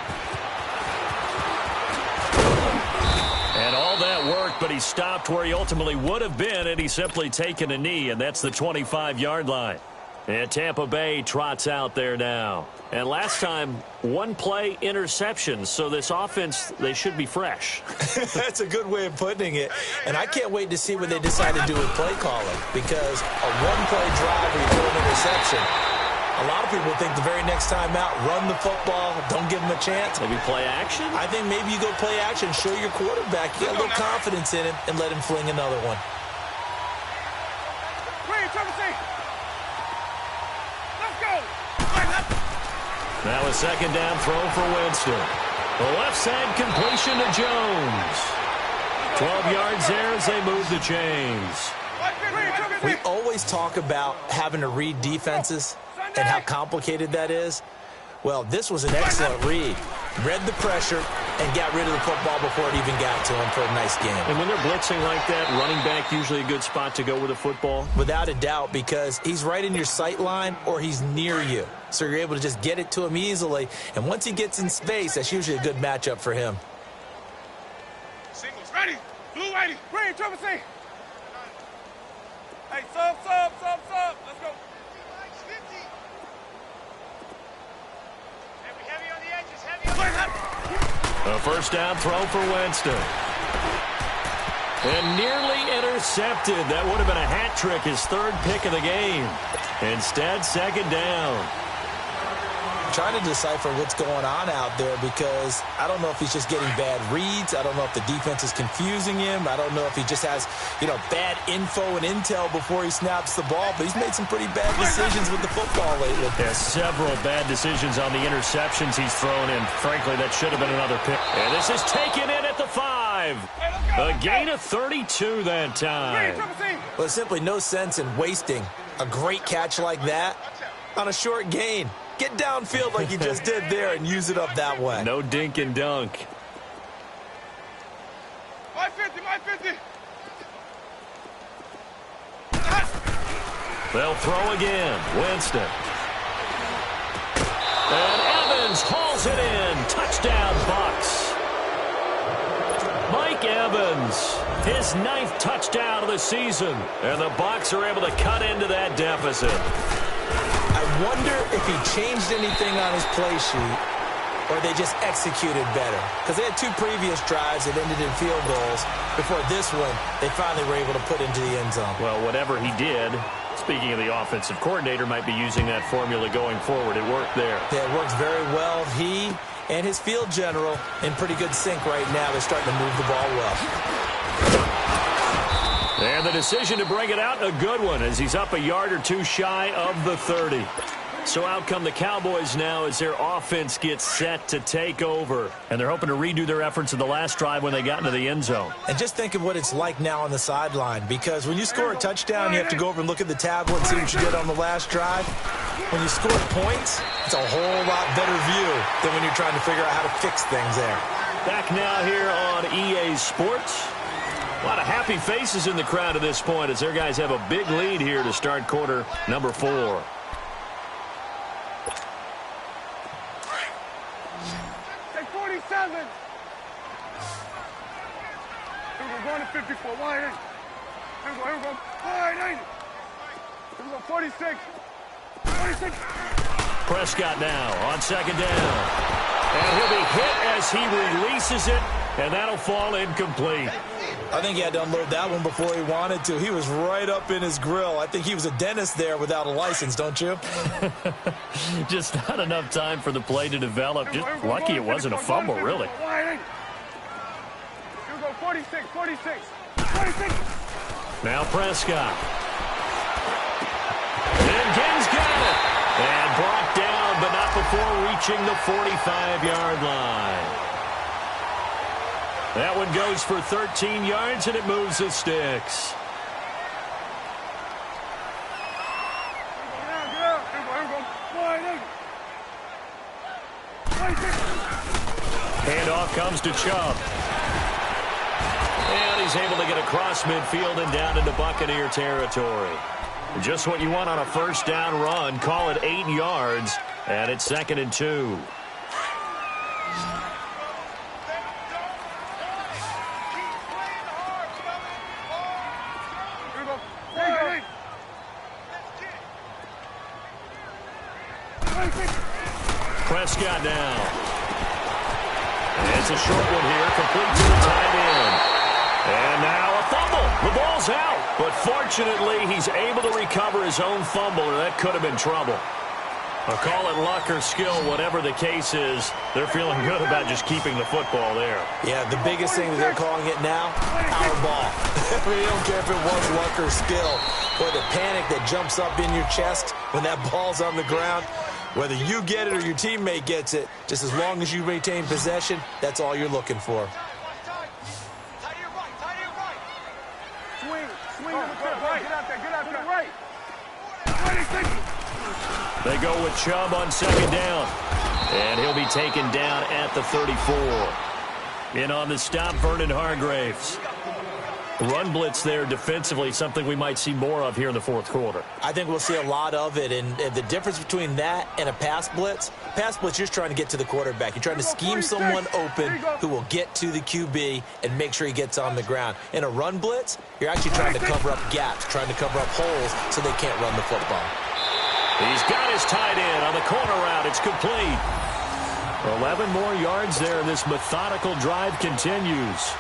And all that worked, but he stopped where he ultimately would have been, and he's simply taken a knee, and that's the 25-yard line. And Tampa Bay trots out there now. And last time, 1 play interception, so this offense, they should be fresh. That's a good way of putting it. And I can't wait to see what they decide to do with play calling, because a 1-play drive where you throw an interception, a lot of people think the very next time out, run the football, don't give him a chance. Maybe play action? I think maybe you go play action, show your quarterback, you get a little confidence in him, and let him fling another one. Now a 2nd down throw for Winston. The left side completion to Jones. 12 yards there as they move the chains. We always talk about having to read defenses and how complicated that is. Well, this was an excellent read. Read the pressure and got rid of the football before it even got to him for a nice game. And when they're blitzing like that, running back usually a good spot to go with the football? Without a doubt, because he's right in your sight line or he's near you. So you're able to just get it to him easily. And once he gets in space, that's usually a good matchup for him. Singles, ready. Blue, ready. Green, triple C. Hey, sub. Let's go. Heavy on the edges, heavy on the edges. A 1st down throw for Winston. And nearly intercepted. That would have been a hat trick, his 3rd pick of the game. Instead, 2nd down. trying to decipher what's going on out there because I don't know if he's just getting bad reads. I don't know if the defense is confusing him. I don't know if he just has, bad info and intel before he snaps the ball, but he's made some pretty bad decisions with the football lately. Yeah, several bad decisions on the interceptions he's thrown in. Frankly, that should have been another pick. And this is taken in at the 5. A gain of 32 that time. Well, there's simply no sense in wasting a great catch like that on a short gain. Get downfield like you just did there and use it up that way. No dink and dunk. My 50, my 50. They'll throw again. Winston. And Evans hauls it in. Touchdown, Bucs. Mike Evans, his 9th touchdown of the season. And the Bucs are able to cut into that deficit. I wonder if he changed anything on his play sheet or they just executed better. Because they had 2 previous drives that ended in field goals. Before this one, they finally were able to put into the end zone. Well, whatever he did, speaking of the offensive coordinator, might be using that formula going forward. It worked there. Yeah, it works very well. He and his field general in pretty good sync right now. They're starting to move the ball well. And the decision to bring it out, a good one, as he's up a yard or 2 shy of the 30. So out come the Cowboys now as their offense gets set to take over. And they're hoping to redo their efforts in the last drive when they got into the end zone. And just think of what it's like now on the sideline, because when you score a touchdown, you have to go over and look at the tablet and see what you did on the last drive. When you score points, it's a whole lot better view than when you're trying to figure out how to fix things there. Back now here on EA Sports. A lot of happy faces in the crowd at this point as their guys have a big lead here to start quarter number 4. Take 47. Here we go, going to 54. Wide 8. Here we go. Wide 8. Here we go, 46. 46. Prescott now on second down. And he'll be hit as he releases it, and that'll fall incomplete. I think he had to unload that one before he wanted to. He was right up in his grill. I think he was a dentist there without a license, don't you? Just not enough time for the play to develop. Just lucky it wasn't a fumble, really. Here we go, 46, 46. 46. Now Prescott. And Genn's got it. And brought down, but not before reaching the 45-yard line. That one goes for 13 yards, and it moves the sticks. Handoff comes to Chubb. And he's able to get across midfield and down into Buccaneer territory. Just what you want on a first down run. Call it 8 yards, and it's 2nd and 2. Prescott now. It's a short one here, complete to the tight end. And now a fumble. The ball's out. But fortunately, he's able to recover his own fumble, or that could have been trouble. I'll call it luck or skill, whatever the case is. They're feeling good about just keeping the football there. Yeah, the biggest thing that they're calling it now, our ball. We don't care if it was luck or skill. Or the panic that jumps up in your chest when that ball's on the ground. Whether you get it or your teammate gets it, just as long as you maintain possession, that's all you're looking for. Swing to the right. Get out there, get out to the right. They go with Chubb on second down. And he'll be taken down at the 34. In on the stop, Vernon Hargreaves. Run blitz there defensively, something we might see more of here in the fourth quarter. I think we'll see a lot of it, and the difference between that and a pass blitz, you're just trying to get to the quarterback. You're trying to scheme someone open who will get to the QB and make sure he gets on the ground. In a run blitz, you're actually trying to cover up gaps, trying to cover up holes so they can't run the football. He's got his tight end on the corner route. It's complete. 11 more yards there, and this methodical drive continues.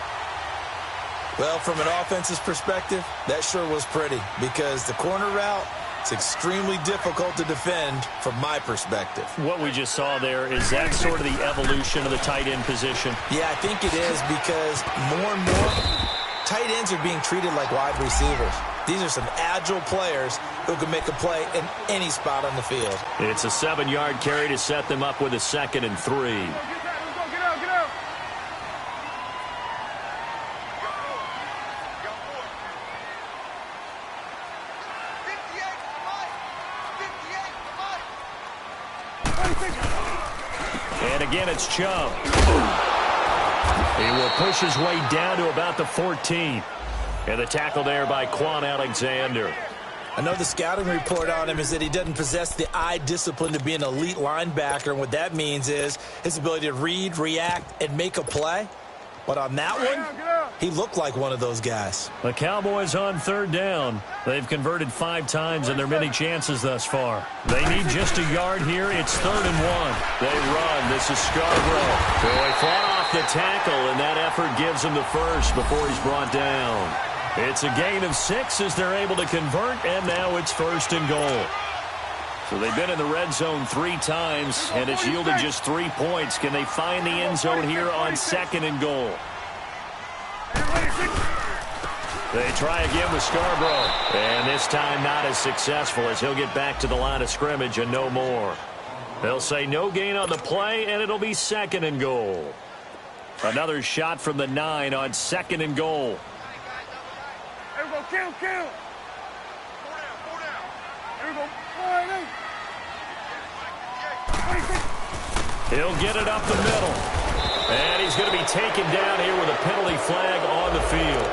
Well, from an offensive perspective, that sure was pretty because the corner route, It's extremely difficult to defend from my perspective. What we just saw there, is that sort of the evolution of the tight end position? Yeah, I think it is, because more and more tight ends are being treated like wide receivers. These are some agile players who can make a play in any spot on the field. It's a 7-yard carry to set them up with a 2nd and 3. Get out, get out. And again, it's Chubb. He will push his way down to about the 14. And the tackle there by Quan Alexander. I know the scouting report on him is that he doesn't possess the eye discipline to be an elite linebacker. And what that means is his ability to read, react, and make a play. But on that one, he looked like one of those guys. The Cowboys on 3rd down. They've converted 5 times in their many chances thus far. They need just a yard here. It's 3rd and 1. They run. This is Scarborough. So he fought off the tackle, and that effort gives him the first before he's brought down. It's a gain of 6 as they're able to convert, and now it's 1st and goal. So they've been in the red zone 3 times, and it's yielded just 3 points. Can they find the end zone here on 2nd and goal? They try again with Scarborough, and this time not as successful as he'll get back to the line of scrimmage and no more. They'll say no gain on the play, and it'll be 2nd and goal. Another shot from the 9 on 2nd and goal. Here we go, kill. Here we go, 4-8. He'll get it up the middle. And he's going to be taken down here with a penalty flag on the field.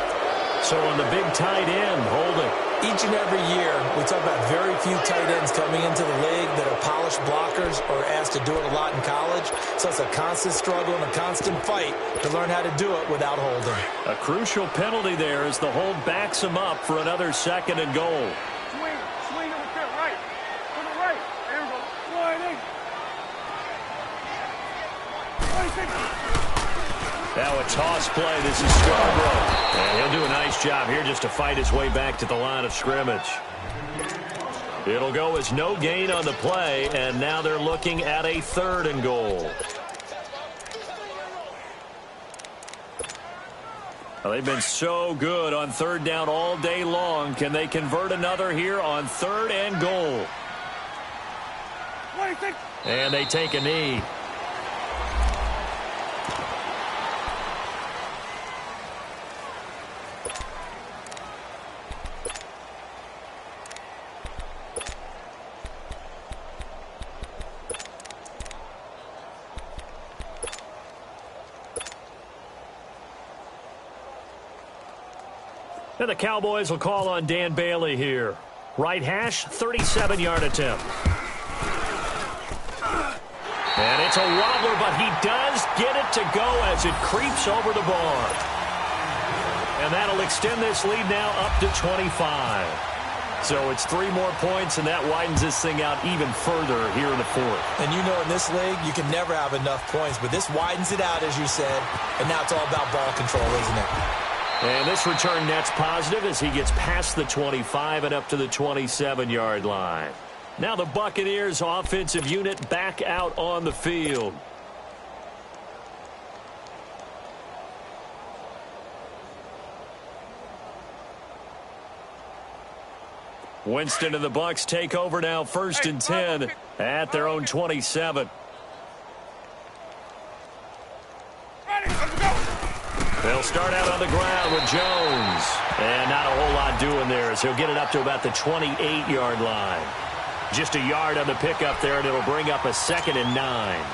So on the big tight end, holding. Each and every year, we talk about very few tight ends coming into the league that are polished blockers or asked to do it a lot in college. So it's a constant struggle and a constant fight to learn how to do it without holding. A crucial penalty there as the hold backs him up for another 2nd and goal. Swing on the field, right. To the right. Here we go, 4-8. Now a toss play. This is Scarborough. And he'll do a nice job here just to fight his way back to the line of scrimmage. It'll go as no gain on the play, and now they're looking at a 3rd and goal. Well, they've been so good on 3rd down all day long. Can they convert another here on 3rd and goal? And they take a knee. And the Cowboys will call on Dan Bailey here. Right hash, 37-yard attempt. And it's a wobbler, but he does get it to go as it creeps over the bar. And that'll extend this lead now up to 25. So it's 3 more points, and that widens this thing out even further here in the 4th. And you know in this league, you can never have enough points, but this widens it out, as you said, and now it's all about ball control, isn't it? And this return net's positive as he gets past the 25 and up to the 27-yard line. Now the Buccaneers offensive unit back out on the field. Winston and the Bucs take over now, 1st and 10 at their own 27. They'll start out on the ground with Jones. And not a whole lot doing there as he'll get it up to about the 28-yard line. Just a yard on the pickup there, and it'll bring up a 2nd and 9.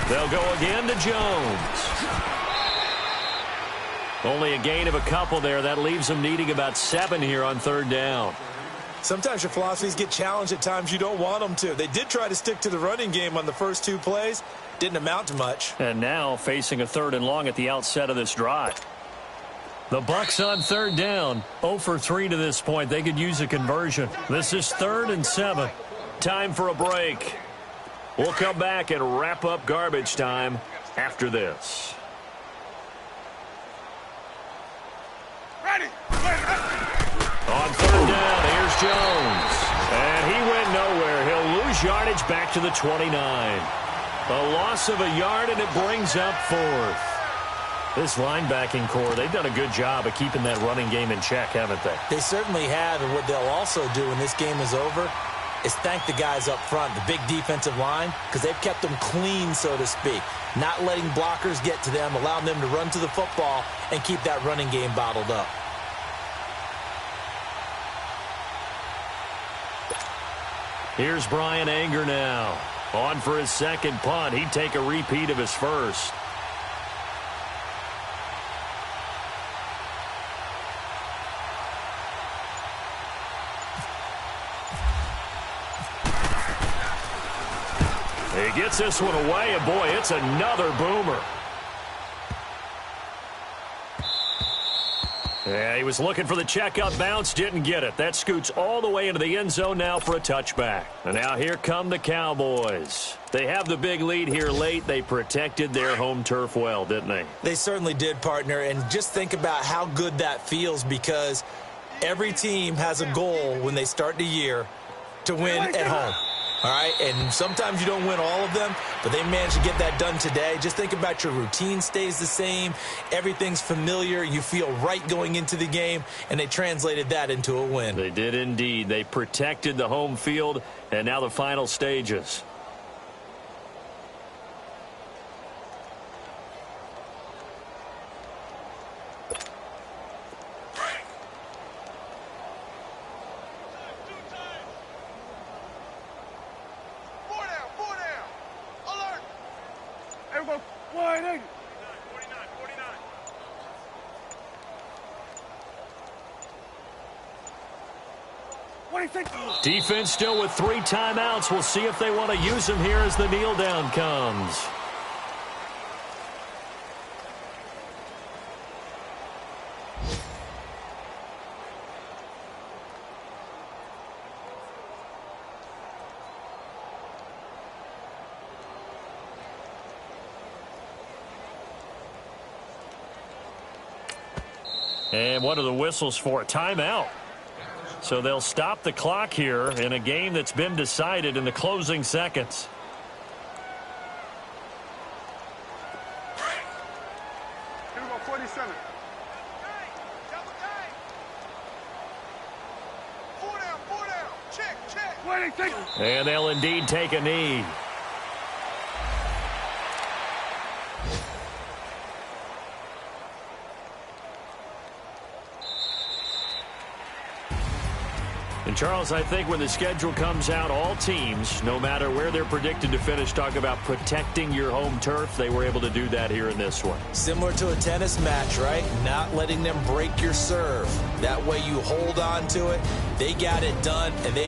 They'll go again to Jones. Only a gain of a couple there. That leaves them needing about 7 here on 3rd down. Sometimes your philosophies get challenged at times you don't want them to. They did try to stick to the running game on the first 2 plays. Didn't amount to much. And now facing a 3rd and long at the outset of this drive. The Bucs on 3rd down. 0 for 3 to this point. They could use a conversion. This is 3rd and 7. Time for a break. We'll come back and wrap up garbage time after this. Ready. On third down, here's Jones. And he went nowhere. He'll lose yardage back to the 29. A loss of a yard, and it brings up fourth. This linebacking core, they've done a good job of keeping that running game in check, haven't they? They certainly have, and what they'll also do when this game is over is thank the guys up front, the big defensive line, because they've kept them clean, so to speak, not letting blockers get to them, allowing them to run to the football and keep that running game bottled up. Here's Brian Anger now. On for his second punt. He'd take a repeat of his first. He gets this one away, and boy, it's another boomer. Yeah, he was looking for the checkup bounce, didn't get it. That scoots all the way into the end zone now for a touchback. And now here come the Cowboys. They have the big lead here late. They protected their home turf well, didn't they? They certainly did, partner. And just think about how good that feels, because every team has a goal when they start the year to win at home. All right, and sometimes you don't win all of them, but they managed to get that done today. Just think about your routine stays the same. Everything's familiar. You feel right going into the game, and they translated that into a win. They did indeed. They protected the home field, and now the final stages. Defense still with 3 timeouts. We'll see if they want to use them here as the kneel down comes. And what are the whistles for? A timeout. So they'll stop the clock here in a game that's been decided in the closing seconds. Here we go, 47. Four down. Check. And they'll indeed take a knee. And Charles, I think when the schedule comes out, all teams, no matter where they're predicted to finish, talk about protecting your home turf. They were able to do that here in this one. Similar to a tennis match, right? Not letting them break your serve. That way you hold on to it. They got it done, and they